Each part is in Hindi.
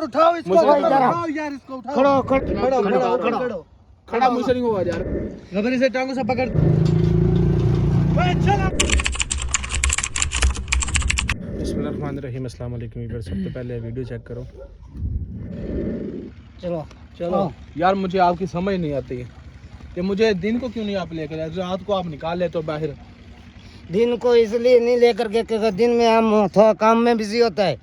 उठाओ इसको, उठाओ यार इसको, उठाओ। खड़ो। खड़ा मुझसे नहीं होगा यार। गबर से टांगों से पकड़। बिस्मिल्लाहिर्रहमानिर्रहीम, अस्सलाम वालेकुम व्यूअर्स। सबसे पहले वीडियो चेक करो। चलो यार मुझे आपकी समझ नहीं आती कि मुझे दिन को क्यों नहीं आप लेकर जाते, रात को आप निकाल लेते हो बाहर। दिन को इसलिए नहीं लेकर के क्योंकि दिन में हम थोड़ा काम में बिजी होता है,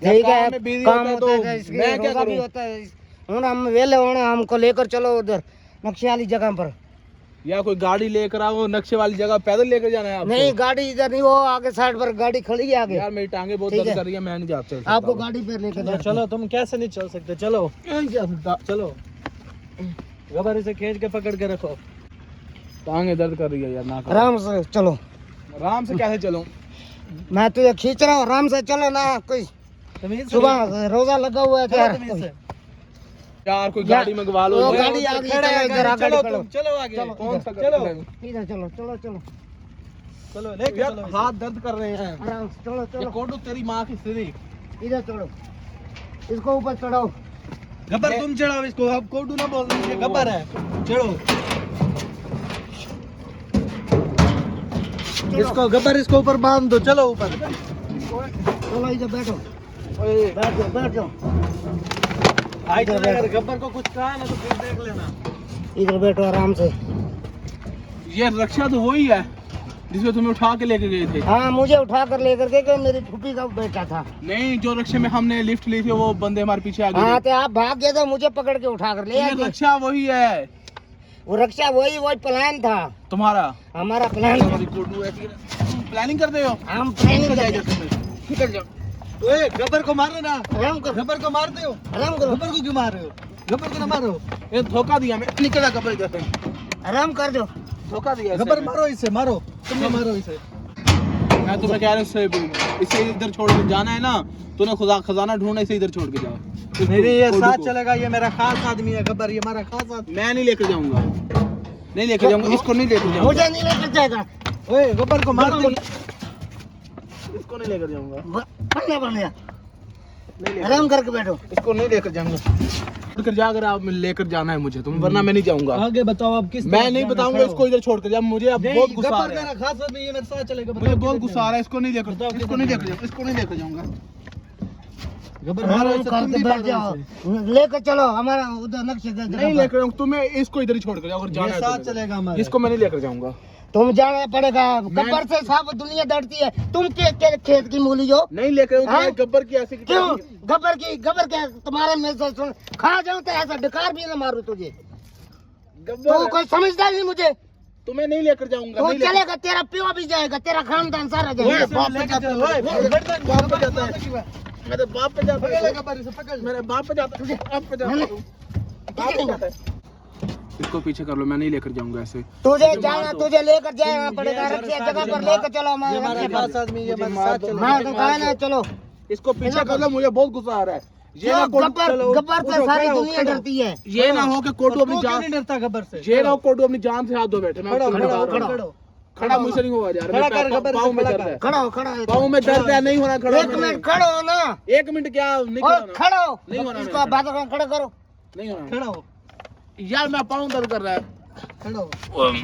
ठीक है, काम होता है इसलिए मैं क्या रोजा भी करूं? होता है। हूँ हम वेले होने, हमको लेकर चलो उधर नक्शे वाली जगह पर। या कोई गाड़ी लेकर आओ, नक्शे वाली जगह पैदल लेकर जाना है आपको? नहीं, गाड़ी इधर नहीं, वो आगे साइड पर गाड़ी खड़ी है आगे। यार मेरी टांगे बहुत ठीक दर्द है। कर रही है, मैं नहीं जा सकता। आपको गाड़ी पे लेकर जाते हैं। चलो, तुम कैसे नहीं चल सकते? चलो चलो, गबर इसे खींच के पकड़ के रखो। टांगे दर्द कर रही है यार, ना करो। आराम से चलो। आराम से कैसे चलूं? मैं तुझे खींच रहा हूँ, आराम से चलो ना। कोई सुबह रोजा लगा हुआ है क्या? यार कोई गाड़ी मंगवा लो। वो यार, गाड़ी आ गई, चलो इधर आ, गाड़ी खड़ो। चलो आगे। कौन सा चलो इधर चलो, चलो चलो चलो, लेके यार चलो। हाथ दर्द कर रहे हैं। आराम से चलो ये चलो। कोटू तेरी माँ की सीधी। इधर चलो, इसको ऊपर चढ़ाओ। गब्बर तुम चढ़ाओ इसको, अब कोडू ना बोल दीजिए, गब्बर है। चढ़ो इसको, गब्बर इसको ऊपर बांध दो। चलो ऊपर। चलो इधर बैठो, बैठ जाओ। अगर गब्बर को कुछ कहा ना तो फिर देख लेना। इधर बैठो आराम से। ये रक्षा तो वही है जिसमें तुम्हें उठा के लेके गए थे। हाँ, मुझे उठा कर लेकर के मेरी फूफी का बेटा था। नहीं, जो रक्षा में हमने लिफ्ट ली थी वो बंदे हमारे पीछे आ हाँ, गए। तो आप भाग गए तो मुझे पकड़ के उठा कर ले ये आए। रक्षा वही है वो रक्षा वही प्लान था तुम्हारा। हमारा। प्लान प्लानिंग करते हो? हम प्लानिंग निकल जाओ। ओए, गब्बर को मारो ना। आराम करो, गब्बर को मारते हो? आराम करो, गब्बर को क्यों मार रहे हो? गब्बर को ना मारो। ये धोखा दिया, मैं निकला कपड़े जैसे। आराम कर दो। धोखा दिया इसे गब्बर मैं। मारो इसे, मारो। तुम मारो इसे। मैं तुम्हें कह रहा हूँ इसे इधर छोड़ के जाना है ना, तूने खुदा खजाना ढूंढना, इसे इधर छोड़ के जाओ। नहीं ये कोडू साथ को। चलेगा, ये मेरा खास आदमी है। गब्बर ये हमारा खास आदमी। मैं नहीं लेकर जाऊंगा, नहीं लेकर जाऊंगा, इसको नहीं लेकर जाऊंगा। मुझे नहीं लेकर जाएगा। ओए, गब्बर को मार दो। इसको नहीं लेकर जाऊंगा, पढ़ना पड़ेगा। नहीं लेकर, आराम करके बैठो। इसको नहीं लेकर जाऊंगा। लेकर जा, अगर आप लेकर जाना है मुझे तुम, वरना मैं नहीं जाऊंगा। आगे बताओ अब किस मैं नहीं बताऊंगा, इसको इधर छोड़ कर जा। मुझे अब बहुत गुस्सा आ गब्बर रहा है, मेरा खास आदमी है, मेरे साथ चलेगा। मुझे बहुत गुस्सा आ रहा है। इसको नहीं लेकर, इसको नहीं लेकर जाऊंगा, इसको नहीं लेकर जाऊंगा। गब्बर मारो आराम इसे, तुम करके भी बैठ मारो जाओ। इसे। लेकर चलो हमारा उधर नक्शे का नहीं जगह लेकर जाऊंगा, तुम्हें इसको इधर ही छोड़ कर जाओ। अगर जाना ये है साथ तुम्हें। चलेगा हमारे। इसको मैं नहीं लेकर जाऊंगा। तुम जाना पड़ेगा। गब्बर से सब दुनिया डरती है। तुम के खेत की मूली हो। नहीं लेकर जाऊंगा। हाँ? गब्बर की ऐसी क्यों? गब्बर के तुम्हारे में से सुन खा जाऊं तो ऐसा डकार भी ना मारू तुझे। तो गब्बर कोई समझता नहीं मुझे। तुम्हें नहीं लेकर जाऊंगा। तो नहीं लेकर- चलेगा, तेरा प्यो भी जाएगा, तेरा खानदान सारा ओए, जाएगा। बाप पे जाता है, ओए, बाप पे जाता है, मेरे बाप पे जाता है, गब्बर इसे पकड़। मेरे बाप पे जाता है, बाप पे जाता है, बाप पे जाता है। इसको पीछे कर लो, मैं नहीं लेकर जाऊंगा ऐसे। तुझे जाना, तुझे लेकर जाना पड़ेगा। रखिए जगह पर लेकर चलो ये हमारा हमारे खास आदमी, ये हमारे साथ चलेगा। हाँ तो कहा ना चलो। इसको पीछे कर लो, मुझे बहुत गुस्सा आ रहा है। ये ना गब्बर से सारी दुनिया डरती है। ये ना हो कि कोटू अपनी तो क्यों जान, नहीं डरता गब्बर से? ये ना हो कोटू अपनी जान से हाथ धो बैठे। मैं खड़ा तुम्हें बता रहा हूँ। खड़ा खड़ा मुझसे नहीं होगा यार, खड़ा कर, मेरे गब्बर पाँव में से दर्द खड़ा है, खड़ा हो, खड़ा हो। पाँव में दर्द है, नहीं होना खड़ा। एक मिनट खड़ो हो ना। 1 मिनट क्या नहीं और खड़ा, खड़ा हो। नहीं होना इसको मेरे बात खड़ा करो। नहीं होना खड़ा हो, यार, मैं पाँव दर्द कर रहा है। खड़ा हो।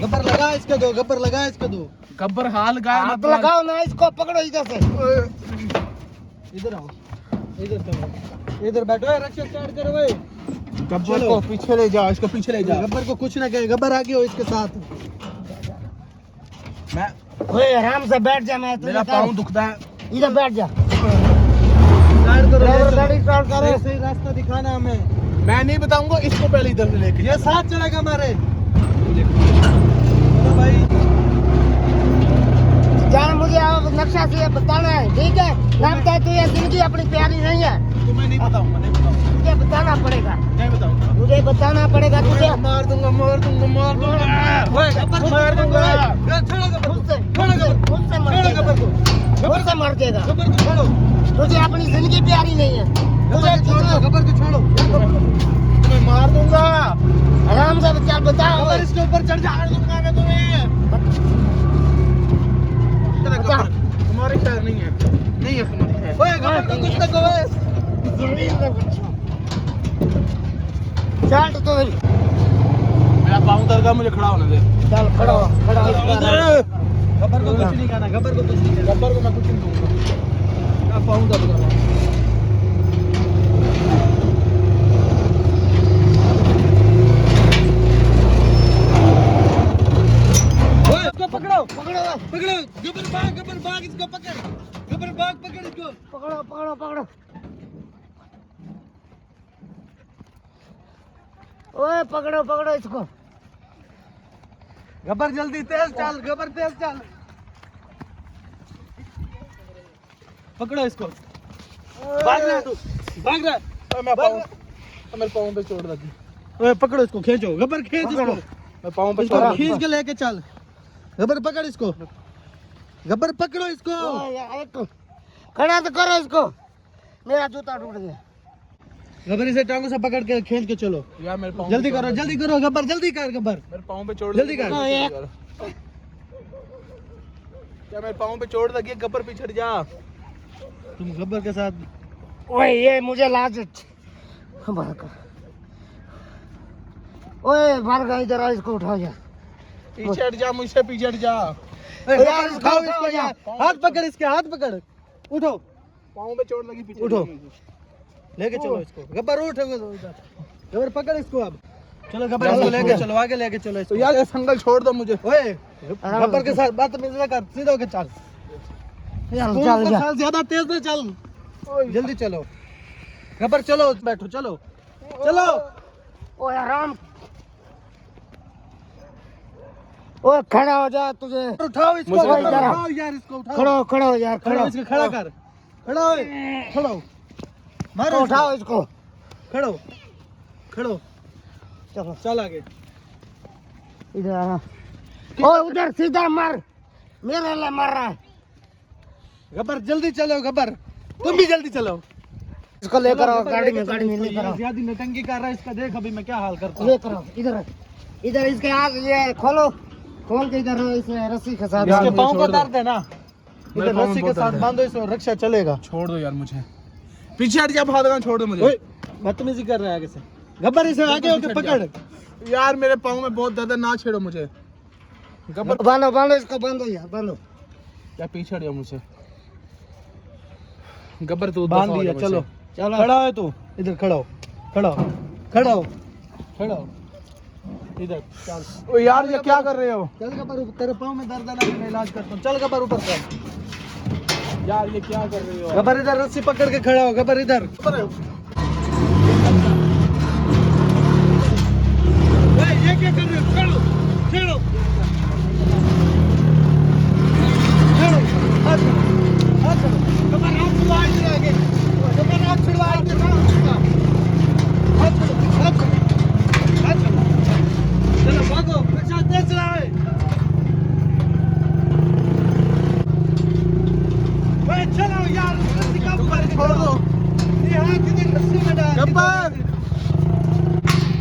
गब्बर लगा इसके दो, गब्बर लगा इसके दो। गब्बर हाल गाय हाथ लगाओ ना, इसको पकड़ो इधर से। इधर आओ, इधर करो, इधर बैठो। रक्षा स्टार्ट करो भाई। गब्बर को पीछे ले जाओ, इसको पीछे ले जाओ। गब्बर को कुछ ना कहे, गब्बर आगे हो इसके साथ। मैं ओए आराम से बैठ जा। मैं मेरा पाँव दुखता है। इधर बैठ जा। स्टार्ट करो, ड्राइवर गाड़ी स्टार्ट करो। सही सही रास्ता दिखाना हमें। मैं नहीं बताऊंगा, इसको पहले इधर से लेके ये साथ चलेगा हमारे। चलो भाई, जान मुझे अब नक्शा से बताना है, ठीक है? लगता है तू ये जिंदगी अपनी प्यारी नहीं है। तुम्हें नहीं बताऊंगा, नहीं बताऊंगा, मुझे बताना पड़ेगा, नहीं बताऊंगा। मुझे बताना पड़ेगा तुझे। मार दूंगा, मार दूंगा, मार दूंगा, ओए गब्बर को मार दूंगा। छोड़ो गब्बर को, मुझसे छोड़ो गब्बर को, मुझसे मर छोड़ो जाएगा, गब्बर को, मुझसे मर जाएगा। गब्बर को छोड़ो, तुझे अपनी जिंदगी प्यारी नहीं है। तुझे गब्बर को छोड़ो, गब्बर को छोड़ो। तुम्हें मार दूंगा। आराम से बच्चा बताओ। गब्बर इसके ऊपर चढ़ जा। मार दूंगा मैं तुम्हें। बता। तुम्हारी खैर नहीं है, नहीं है तुम्हारी खैर। ओए गब्बर को कुछ ना कहो। जमीन में बच्चा चल तो मेरा पाँव दर्द है, मुझे खड़ा होने दे। चल खड़ा हो, खड़ा हो। गब्बर को कुछ नहीं कहना, गब्बर को कुछ नहीं कहना। गब्बर को मैं कुछ नहीं दूंगा। मैं पाँव दर्द कर रहा हूँ। इसको पकड़ो, पकड़ो पकड़ो। गब्बर भाग, इसको पकड़। गब्बर भाग, पकड़ इसको। पकड़ो पकड़ो पकड़ो। ओए पकड़ो पकड़ो इसको। गब्बर जल्दी तेज चल, गब्बर तेज चल। पकड़ो इसको। भाग रहा है तू, भाग रहा है। मेरे पाँव पे चोट लगी। ओए पकड़ो इसको, खींचो। गब्बर खींच इसको। मैं पाँव पे इसको चोट खींच लगी। के लेके चल। गब्बर पकड़ इसको। गब्बर पकड़ो इसको। ओए एक खड़ा तो करो इसको। मेरा जूता टूट गया। गब्बर इसे टांगों से पकड़ के खींच के चलो। यार मेरे पाँव जल्दी पे करो, चोट जल्दी करो गब्बर, जल्दी कर गब्बर। मेरे पाँव पे चोट जल्दी लगी। कर। क्या मेरे पाँव पे चोट लगी है? गब्बर पीछे हट जा। तुम गब्बर के साथ। ओए ये मुझे लाज बाहर कर। ओए बाहर का इधर आ, इसको उठाओ यार। पीछे हट जा, मुझसे पीछे हट जा। यार उठाओ इसको यार। हाथ पकड़ इसके, हाथ पकड़। उठो, पाँव पे चोट लगी, पीछे उठो। हट जा। लेके चलो इसको। गब्बर उठ गब्बर पकड़ इसको अब। चलो गब्बर इसको लेके चलो, आगे लेके चलो इसको। तो यार ये संगल छोड़ दो मुझे। ओए गब्बर के साथ बदतमीजी ना कर, सीधा होके चल। चल दोनों चल के जा। साथ ज्यादा तेज ना चल। जल्दी चलो गब्बर, चलो बैठो, चलो चलो। ओए आराम। ओए खड़ा हो जा तुझे। उठाओ इसको, मुझे गब्बर, इधर आ। उठाओ यार इसको, उठाओ। खड़ो खड़ो यार खड़ा खड़ो। इसको, खड़ा कर। खड़ा हो, खड़ो। मारो उठाओ इसको। खड़ो, खड़ो। चलो चल आगे। इधर आ। ओए उधर सीधा मार। मेरे लिए मार रहा है। गब्बर जल्दी चलो, गब्बर तुम भी जल्दी चलो। इसको लेकर आओ गब्बर, गाड़ी में, लेके गाड़ी चलो में इसको। लेकर आओ। ये ज्यादा नटंकी कर रहा है इसका, देख अभी मैं क्या हाल करता हूँ। लेकर आओ इधर। इधर इसके आग ये खोलो। खोल के इधर इसे रस्सी के साथ इसके मुझे पाँव छोड़ को दो। दर्द है ना, मेरे इधर पाँव में रस्सी के बहुत साथ दर्द है। बांधो इसको, रिक्शा चलेगा। छोड़ दो यार मुझे। पीछे हट जा, भागना छोड़ दो मुझे। ओए बदतमीजी कर रहा है आगे से। गब्बर इसे आगे होके पकड़। यार मेरे पाँव में बहुत दर्द है, ना छेड़ो मुझे। गब्बर बांधो बांधो इसको, बांधो यार बांधो। या पीछे हट जा मुझसे। गब्बर तू बांध दफा हो दिया, जा चलो मुझसे। चलो खड़ा है तू, इधर खड़ा हो, खड़ा हो, खड़ा हो, खड़ा हो इधर। चल ओ यार ये क्या कर रहे हो? चल गब्बर, तेरे पाँव में दर्द है ना, मैं इलाज करता हूँ। चल गब्बर ऊपर चल। यार ये क्या कर रहे हो? गब्बर इधर रस्सी पकड़ के खड़ा हो, गब्बर इधर। ओए, ये क्या कर रहे हो? खड़ो, खड़ो, खड़ो, हाथ चलो, हाथ चलो। गब्बर हाथ छुड़वा इधर आगे। गब्बर हाथ छुड़वा इधर, हाथ चलो, हाथ चलो, हाथ चलो। चलो भागो, रिक्शा तेज चलाओ। ओए चलो यार, रस्सी काबू कर, छोड़ दो। ये हाथ इधर रस्सी में डाल। गब्बर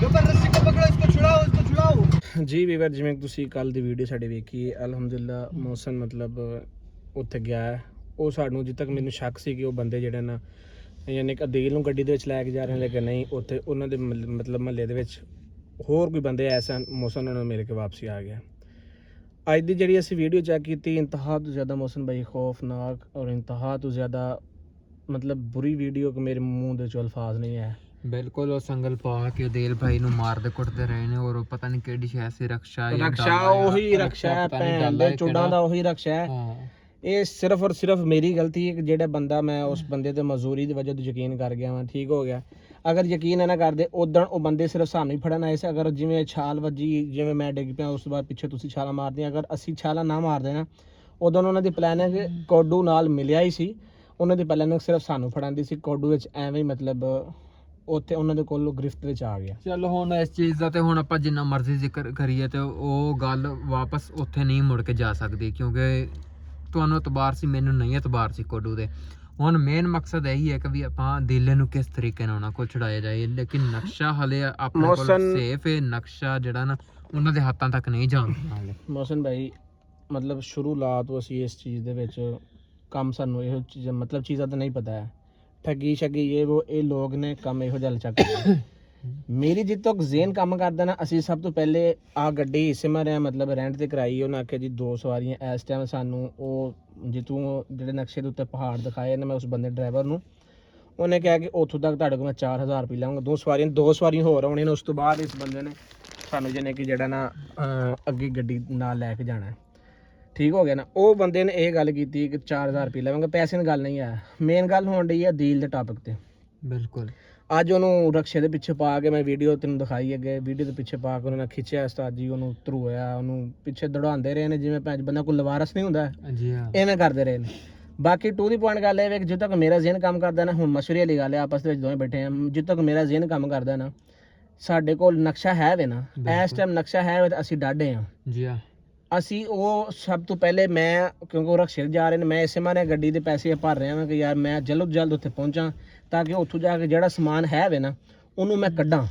गब्बर रस्सी को पकड़ो, इसको छुड़ाओ, इसको छुड़ाओ। ਜੀ ਵੀਰ ਜਿਵੇਂ ਕਿ ਤੁਸੀਂ ਕੱਲ ਦੀ ਵੀਡੀਓ ਸਾਡੀ ਵੇਖੀ ਅਲਹਮਦੁਲਿਲਾ ਮੌਸਮ ਮਤਲਬ ਉੱਥੇ ਗਿਆ ਹੈ। ਉਹ ਸਾਨੂੰ ਜਿੱਦ ਤੱਕ ਮੈਨੂੰ ਸ਼ੱਕ ਸੀ ਕਿ ਉਹ ਬੰਦੇ ਜਿਹੜੇ ਨਾ ਯਾਨੀ ਕਿ ਅਦੀਲ ਨੂੰ ਗੱਡੀ ਦੇ ਵਿੱਚ ਲੈ ਕੇ ਜਾ ਰਹੇ ਨੇ, ਲੇਕਿਨ ਨਹੀਂ, ਉੱਥੇ ਉਹਨਾਂ ਦੇ ਮਤਲਬ ਮਹੱਲੇ ਦੇ ਵਿੱਚ ਹੋਰ ਕੋਈ ਬੰਦੇ ਐਸੇ ਹਨ, ਮੌਸਮ ਉਹਨਾਂ ਨੂੰ ਮਿਲ ਕੇ ਵਾਪਸੀ ਆ ਗਿਆ। ਅੱਜ ਦੀ ਜਿਹੜੀ ਅਸੀਂ ਵੀਡੀਓ ਚੈੱਕ ਕੀਤੀ, ਇੰਤਹਾ ਤੋਂ ਜ਼ਿਆਦਾ ਮੌਸਮ ਭਾਈ ਖੌਫਨਾਕ ਔਰ ਇੰਤਹਾ ਤੋਂ ਜ਼ਿਆਦਾ ਮਤਲਬ ਬੁਰੀ ਵੀਡੀਓ ਕਿ ਮੇਰੇ ਮੂੰਹ ਦੇ ਚੋਂ ਅਲਫਾਜ਼ ਨਹੀਂ ਹੈ। ਬਿਲਕੁਲ ਉਹ ਸੰਗਲ ਪਾ ਕੇ ਦੇਲ ਭਾਈ ਨੂੰ ਮਾਰਦੇ ਕੁੱਟਦੇ ਰਹੇ ਨੇ, ਔਰ ਉਹ ਪਤਾ ਨਹੀਂ ਕਿਹੜੀ ਸ਼ੈ ਸੀ, ਰਕਸ਼ਾ ਜਾਂ ਰਕਸ਼ਾ ਡਾਲਾ ਉਹੀ ਜਾਂ ਰਕਸ਼ਾ ਹੈ, ਪਤਾ ਨਹੀਂ ਭੈਣ ਡਾਲਾ ਦੇ ਹੈ ਚੁੱਡਾਂ ਦਾ ਉਹੀ ਰਕਸ਼ਾ ਹੈ। ਹਾਂ ਇਹ ਸਿਰਫ ਔਰ ਸਿਰਫ ਮੇਰੀ ਗਲਤੀ ਹੈ ਕਿ ਜਿਹੜਾ ਬੰਦਾ ਮੈਂ ਉਸ ਬੰਦੇ ਤੇ ਮਜ਼ਦੂਰੀ ਦੀ ਵਜ੍ਹਾ ਤੋਂ ਯਕੀਨ ਕਰ ਗਿਆ ਵਾਂ, ਠੀਕ ਹੋ ਗਿਆ। ਅਗਰ ਯਕੀਨ ਨਾ ਕਰਦੇ ਉਦੋਂ ਉਹ ਬੰਦੇ ਸਿਰਫ ਸਾਨੂੰ ਹੀ ਫੜਨ ਆਏ ਸੀ। ਅਗਰ ਜਿਵੇਂ ਛਾਲ ਵੱਜੀ, ਜਿਵੇਂ ਮੈਂ ਡਿੱਗ ਪਿਆ, ਉਸ ਤੋਂ ਬਾਅਦ ਪਿੱਛੇ ਤੁਸੀਂ ਛਾਲਾਂ ਮਾਰਦੀਆਂ, ਅਗਰ ਅਸੀਂ ਛਾਲਾਂ ਨਾ ਮਾਰਦੇ ਨਾ, ਉਦੋਂ ਉਹਨਾਂ ਦੀ ਪਲੈਨਿੰਗ ਕੋਡੂ ਨਾਲ ਮਿਲਿਆ ਹੀ ਸੀ। ਉਹਨਾਂ ਦੀ ਪਲੈਨਿੰਗ ਸਿਰਫ ਸਾਨੂੰ ਫੜਨ ਦੀ ਸੀ। ਕੋਡੂ ਵਿੱਚ ਐਵੇਂ ਹੀ ਮਤਲਬ ਉੱਥੇ ਉਹਨਾਂ ਦੇ ਕੋਲੋਂ ਗ੍ਰਿਫਤ ਵਿੱਚ ਆ ਗਿਆ। ਚਲੋ ਹੁਣ ਇਸ ਚੀਜ਼ ਦਾ ਤੇ ਹੁਣ ਆਪਾਂ ਜਿੰਨਾ ਮਰਜ਼ੀ ਜ਼ਿਕਰ ਕਰੀਏ ਤੇ ਉਹ ਗੱਲ ਵਾਪਸ ਉੱਥੇ ਨਹੀਂ ਮੁੜ ਕੇ ਜਾ ਸਕਦੀ, ਕਿਉਂਕਿ ਤੁਹਾਨੂੰ ਇਤਬਾਰ ਸੀ, ਮੈਨੂੰ ਨਹੀਂ ਇਤਬਾਰ ਸੀ ਕੋਡੂ ਦੇ। ਹੁਣ ਮੇਨ ਮਕਸਦ ਇਹੀ ਹੈ ਕਿ ਵੀ ਆਪਾਂ ਦਿਲੇ ਨੂੰ ਕਿਸ ਤਰੀਕੇ ਨਾਲ ਉਹਨਾਂ ਕੋਲ ਛੁਡਾਇਆ ਜਾਏ, ਲੇਕਿਨ ਨਕਸ਼ਾ ਹਲੇ ਆਪਣੇ ਕੋਲ ਸੇਫ ਹੈ। ਨਕਸ਼ਾ ਜਿਹੜਾ ਨਾ ਉਹਨਾਂ ਦੇ ਹੱਥਾਂ ਤੱਕ ਨਹੀਂ ਜਾਂਦਾ ਹਾਲੇ। ਮੋਹਸਨ ਭਾਈ ਮਤਲਬ ਸ਼ੁਰੂਆਤ ਤੋਂ ਅਸੀਂ ਇਸ ਚੀਜ਼ ਦੇ ਵਿੱਚ ਕੰਮ, ਸਾਨੂੰ ਇਹੋ ਚੀਜ਼ਾਂ ਮਤਲਬ ਚੀਜ਼ਾਂ ਤਾਂ ਨਹੀਂ ਪਤਾ ਹੈ। ਠੱਗੀ ਸ਼ੱਗੀ ਇਹ ਲੋਕ ਨੇ ਕੰਮ ਇਹੋ ਜਿਹਾ ਚੱਕ ਮੇਰੀ ਜਿੱਤੋਂ ਜ਼ੇਨ ਕੰਮ ਕਰਦਾ ਨਾ, ਅਸੀਂ ਸਭ ਤੋਂ ਪਹਿਲੇ ਆ ਗੱਡੀ ਇਸੇ ਮਾਰਿਆ ਮਤਲਬ ਰੈਂਟ ਤੇ ਕਰਾਈ। ਉਹਨਾਂ ਆਖਿਆ ਜੀ 2 ਸਵਾਰੀਆਂ ਇਸ ਟਾਈਮ ਸਾਨੂੰ, ਉਹ ਜਿੱਤੋਂ ਜਿਹੜੇ ਨਕਸ਼ੇ ਦੇ ਉੱਤੇ ਪਹਾੜ ਦਿਖਾਏ ਨੇ, ਮੈਂ ਉਸ ਬੰਦੇ ਡਰਾਈਵਰ ਨੂੰ, ਉਹਨੇ ਕਿਹਾ ਕਿ ਉੱਥੋਂ ਤੱਕ ਤੁਹਾਡੇ ਕੋਲ ਮੈਂ 4000 ਰੁਪਏ ਲਾਂਗਾ। 2 ਸਵਾਰੀਆਂ ਹੋਰ ਆਉਣੀਆਂ ਨੇ। ਉਸ ਤੋਂ ਬਾਅਦ ਇਸ ਬੰਦੇ ਨੇ ਸਾਨੂੰ ਜਿਹਨੇ ਕਿ ਜਿਹੜਾ ਨਾ ਅੱਗੇ ਗੱਡੀ ਨਾਲ ਲੈ ਕੇ ਜਾਣਾ, ਠੀਕ ਹੋ ਗਿਆ ਨਾ। ਉਹ ਬੰਦੇ ਨੇ ਇਹ ਗੱਲ ਕੀਤੀ ਕਿ 4000 ਰੁਪਏ ਲਵਾਂਗਾ, ਪੈਸੇ ਦੀ ਗੱਲ ਨਹੀਂ ਆ। ਮੇਨ ਗੱਲ ਹੋਣ ਡਈ ਆ ਦੀਲ ਦੇ ਟਾਪਿਕ ਤੇ। ਬਿਲਕੁਲ ਅੱਜ ਉਹਨੂੰ ਰਕਸ਼ੇ ਦੇ ਪਿੱਛੇ ਪਾ ਕੇ, ਮੈਂ ਵੀਡੀਓ ਤੈਨੂੰ ਦਿਖਾਈ ਅੱਗੇ, ਵੀਡੀਓ ਦੇ ਪਿੱਛੇ ਪਾ ਕੇ ਉਹਨਾਂ ਨੇ ਖਿੱਚਿਆ ਉਸਤਾਦ ਜੀ, ਉਹਨੂੰ ਧਰੂਇਆ, ਉਹਨੂੰ ਪਿੱਛੇ ਦੌੜਾਉਂਦੇ ਰਹੇ ਨੇ ਜਿਵੇਂ ਭੈਣ ਬੰਦਾ ਕੋਈ ਲਵਾਰਸ ਨਹੀਂ ਹੁੰਦਾ, ਜੀ ਹਾਂ ਐਵੇਂ ਕਰਦੇ ਰਹੇ ਨੇ। ਬਾਕੀ ਟੂ ਦੀ ਪੁਆਇੰਟ ਗੱਲ ਇਹ ਹੈ ਕਿ ਜਦੋਂ ਤੱਕ ਮੇਰਾ ਜ਼ਿਹਨ ਕੰਮ ਕਰਦਾ ਨਾ, ਹੁਣ ਮਸ਼ਵਰੇ ਵਾਲੀ ਗੱਲ ਹੈ, ਆਪਸ ਦੇ ਵਿੱਚ ਦੋਵੇਂ ਬੈਠੇ ਆ, ਜਦੋਂ ਤੱਕ ਮੇਰਾ ਜ਼ਿਹਨ ਕੰਮ ਕਰਦਾ ਨਾ, ਸਾਡੇ ਕੋਲ ਨਕਸ਼ਾ ਹੈ ਵੇ ਨਾ, ਇਸ ਟਾਈਮ ਨਕਸ਼ਾ ਹੈ ਵੇ ਤਾਂ ਅਸੀਂ ਡਾਢੇ ਹਾਂ ਜੀ ਹਾਂ। ਅਸੀਂ ਉਹ ਸਭ ਤੋਂ ਪਹਿਲੇ ਮੈਂ, ਕਿਉਂਕਿ ਉਹ ਰਕਸ਼ੇ ਜਾ ਰਹੇ ਨੇ, ਮੈਂ ਇਸੇ ਮਾਰੇ ਗੱਡੀ ਦੇ ਪੈਸੇ ਭਰ ਰਿਹਾ ਹਾਂ ਕਿ ਯਾਰ ਮੈਂ ਜਲਦ ਜਲਦ ਉੱਥੇ ਪਹੁੰਚਾਂ, ਤਾਂ ਕਿ ਉੱਥੋਂ ਜਾ ਕੇ ਜਿਹੜਾ ਸਮਾਨ ਹੈ ਵੇ ਨਾ ਉਹਨੂੰ ਮੈਂ ਕੱਢਾਂ।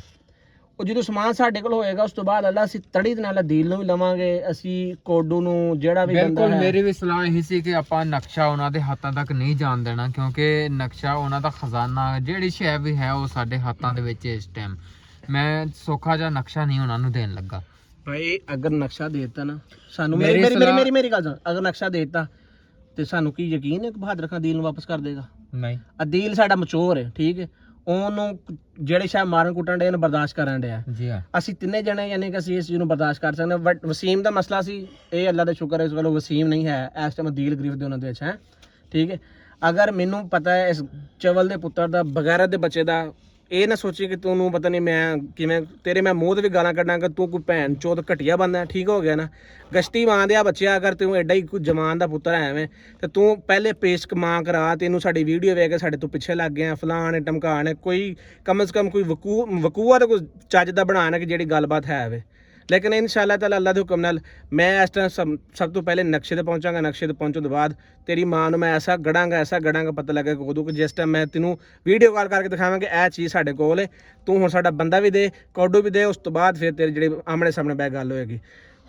ਉਹ ਜਦੋਂ ਸਮਾਨ ਸਾਡੇ ਕੋਲ ਹੋਏਗਾ ਉਸ ਤੋਂ ਬਾਅਦ ਅੱਲਾ ਅਸੀਂ ਤੜੀ ਦੇ ਨਾਲ ਦੀਲ ਨੂੰ ਵੀ ਲਵਾਂਗੇ, ਅਸੀਂ ਕੋਡੂ ਨੂੰ ਜਿਹੜਾ ਵੀ ਬੰਦਾ ਬਿਲਕੁਲ ਹੈ। ਮੇਰੀ ਵੀ ਸਲਾਹ ਇਹੀ ਸੀ ਕਿ ਆਪਾਂ ਨਕਸ਼ਾ ਉਹਨਾਂ ਦੇ ਹੱਥਾਂ ਤੱਕ ਨਹੀਂ ਜਾਣ ਦੇਣਾ, ਕਿਉਂਕਿ ਨਕਸ਼ਾ ਉਹਨਾਂ ਦਾ ਖਜ਼ਾਨਾ, ਜਿਹੜੀ ਸ਼ੈ ਵੀ ਹੈ ਉਹ ਸਾਡੇ ਹੱਥਾਂ ਦੇ ਵਿੱਚ ਇਸ ਟਾਈਮ। ਮੈਂ ਸੌਖਾ ਜਿਹਾ ਨਕਸ਼ਾ ਨਹੀਂ ਉਹਨਾਂ ਨੂੰ ਦੇਣ ਲੱਗਾ ਭਾਈ। ਅਗਰ ਨਕਸ਼ਾ ਦੇਤਾ ਨਾ ਸਾਨੂੰ, ਮੇਰੀ ਮੇਰੀ ਸਲਾਹ- ਮੇਰੀ ਮੇਰੀ ਗੱਲ ਸੁਣ, ਅਗਰ ਨਕਸ਼ਾ ਦੇਤਾ ਤੇ ਸਾਨੂੰ ਕੀ ਯਕੀਨ ਹੈ ਕਿ ਬਹਾਦਰ ਖਾਨ ਦੀਲ ਨੂੰ ਵਾਪਸ ਕਰ ਦੇਗਾ? ਨਹੀਂ। ਅਦੀਲ ਸਾਡਾ ਮਚੋਰ ਹੈ, ਠੀਕ ਹੈ, ਉਹਨੂੰ ਜਿਹੜੇ ਸ਼ਾਇਦ ਮਾਰਨ ਕੁੱਟਣ ਦੇ ਨੂੰ ਬਰਦਾਸ਼ਤ ਕਰਨ ਡਿਆ। ਜੀ ਹਾਂ ਅਸੀਂ ਤਿੰਨੇ ਜਣੇ ਯਾਨੀ ਕਿ ਅਸੀਂ ਇਸ ਚੀਜ਼ ਨੂੰ ਬਰਦਾਸ਼ਤ ਕਰ ਸਕਦੇ ਹਾਂ। ਬਟ ਵਸੀਮ ਦਾ ਮਸਲਾ ਸੀ, ਇਹ ਅੱਲਾ ਦਾ ਸ਼ੁਕਰ ਹੈ ਇਸ ਵੱਲੋਂ ਵਸੀਮ ਨਹੀਂ ਹੈ ਇਸ ਟਾਈਮ, ਦੀਲ ਗਰੀਬ ਦੇ ਉਹਨਾਂ ਦੇ ਵਿੱਚ ਹੈ, ਠੀਕ ਹੈ। ਅਗਰ ਮੈਨੂੰ ਪਤਾ ਹੈ ਇਸ ਚਵਲ ਦੇ ਪੁੱਤਰ ਦਾ, ਬਗੈਰਤ ਦੇ ਬੱਚੇ ਦਾ, ਇਹ ਨਾ ਸੋਚੀ ਕਿ ਤੂੰ ਪਤਾ ਨਹੀਂ ਮੈਂ ਕਿਵੇਂ ਤੇਰੇ ਮੈਂ ਮੂੰਹ ਤੇ ਵੀ ਗਾਲਾਂ ਕੱਢਾਂਗਾ, ਤੂੰ ਕੋਈ ਭੈਣ ਚੋਦ ਘਟੀਆ ਬੰਦਾ, ਠੀਕ ਹੋ ਗਿਆ ਨਾ। ਗਸ਼ਤੀ ਮਾਂ ਦੇ ਆ ਬੱਚਿਆ, ਅਗਰ ਤੂੰ ਐਡਾ ਹੀ ਕੋਈ ਜਮਾਨ ਦਾ ਪੁੱਤਰ ਐਵੇਂ, ਤੇ ਤੂੰ ਪਹਿਲੇ ਪੇਸ਼ ਕਮਾ ਕਰਾ, ਤੈਨੂੰ ਸਾਡੀ ਵੀਡੀਓ ਵੇਖ ਕੇ ਸਾਡੇ ਤੋਂ ਪਿੱਛੇ ਲੱਗ ਗਿਆ, ਫਲਾਣ ਟਮਕਾਣ, ਕੋਈ ਕਮ ਸੇ ਕਮ ਕੋਈ ਵਕੂਆ ਤਾਂ ਕੋਈ ਚੱਜ ਦਾ ਬਣਾਣਾ ਕਿ ਜਿਹੜੀ ਗੱਲਬਾਤ ਹੈ ਵੇ। ਲੇਕਿਨ ਇਨਸ਼ਾਅੱਲਾ ਤਾਲਾ ਅੱਲਾ ਦੇ ਹੁਕਮ ਨਾਲ ਮੈਂ ਇਸ ਟਾਈਮ ਸਭ ਤੋਂ ਪਹਿਲੇ ਨਕਸ਼ੇ ਤੇ ਪਹੁੰਚਾਂਗਾ। ਨਕਸ਼ੇ ਤੇ ਪਹੁੰਚਣ ਤੋਂ ਬਾਅਦ ਤੇਰੀ ਮਾਂ ਨੂੰ ਮੈਂ ਐਸਾ ਗੜਾਂਗਾ ਪਤਾ ਲੱਗੇ ਉਦੋਂ ਕਿ ਜਿਸ ਟਾਈਮ ਮੈਂ ਤੈਨੂੰ ਵੀਡੀਓ ਕਾਲ ਕਰਕੇ ਦਿਖਾਵਾਂ ਕਿ ਇਹ ਚੀਜ਼ ਸਾਡੇ ਕੋਲ ਹੈ, ਤੂੰ ਹੁਣ ਸਾਡਾ ਬੰਦਾ ਵੀ ਦੇ, ਕੋਡੋ ਵੀ ਦੇ, ਉਸ ਤੋਂ ਬਾਅਦ ਫਿਰ ਤੇਰੀ ਜਿਹੜੀ ਆਮਣੇ ਸਾਹਮਣੇ ਬੈ ਗੱਲ ਹੋਏਗੀ।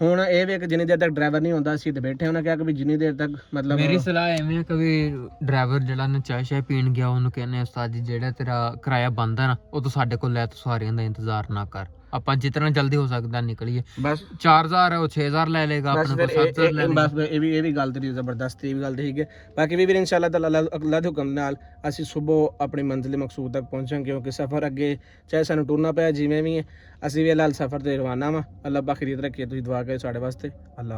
ਹੁਣ ਇਹ ਵੀ ਕਿ ਜਿੰਨੀ ਦੇਰ ਤੱਕ ਡਰਾਈਵਰ ਨਹੀਂ ਹੁੰਦਾ ਅਸੀਂ ਤੇ ਬੈਠੇ, ਉਹਨਾਂ ਕਿਹਾ ਕਿ ਵੀ ਜਿੰਨੀ ਦੇਰ ਤੱਕ ਮਤਲਬ ਮੇਰੀ ਸਲਾਹ ਐਵੇਂ ਹੈ ਕਿ ਵੀ ਡਰਾਈਵਰ ਜਿਹੜਾ ਨਾ ਚਾਹ ਸ਼ਾਹ ਪੀਣ ਗਿਆ, ਉਹਨੂੰ ਕਹਿੰਦੇ ਉਸਤਾਦ ਜੀ ਜਿਹੜਾ ਤੇਰਾ ਕਿਰਾਇਆ ਬਣਦਾ ਨਾ ਉਹ ਤੂੰ ਸਾਡੇ ਕੋਲ ਲੈ, ਤੂੰ ਸਵਾਰੀਆਂ ਦਾ ਇੰਤਜ਼ਾਰ ਨਾ ਕਰ, ਆਪਾਂ ਜਿਤਨਾ ਜਲਦੀ ਹੋ ਸਕਦਾ ਨਿਕਲੀਏ। ਬਸ 4000 ਹੈ ਉਹ 6000 ਲੈ ਲੇਗਾ, ਆਪਣੇ ਕੋਲ 7000 ਲੈ ਲੇਗਾ। ਬਸ ਇਹ ਵੀ ਗੱਲ ਤੇਰੀ ਜ਼ਬਰਦਸਤ, ਇਹ ਵੀ ਗੱਲ ਠੀਕ ਹੈ। ਬਾਕੀ ਵੀ ਇਨਸ਼ਾਅੱਲਾ ਤਾਲਾ ਅੱਲਾ ਦੇ ਹੁਕਮ ਨਾਲ ਅਸੀਂ ਸਵੇਰ ਆਪਣੀ ਮੰਜ਼ਿਲ ਮਕਸੂਦ ਤੱਕ ਪਹੁੰਚਾਂਗੇ, ਕਿਉਂਕਿ ਸਫ਼ਰ ਅੱਗੇ ਚਾਹੇ ਸਾਨੂੰ ਟੁਰਨਾ ਪਿਆ ਜਿਵੇਂ ਵੀ ਹੈ, ਅਸੀਂ ਵੀ ਅੱਲਾ ਸਫ਼ਰ ਤੇ ਰਵਾਨਾ ਵਾ। ਅੱਲਾ ਬਖਰੀਤ ਰੱਖੇ, ਤੁਸੀਂ ਦੁਆ ਕਰੇ ਸਾਡੇ ਵਾਸਤੇ। ਅੱਲਾ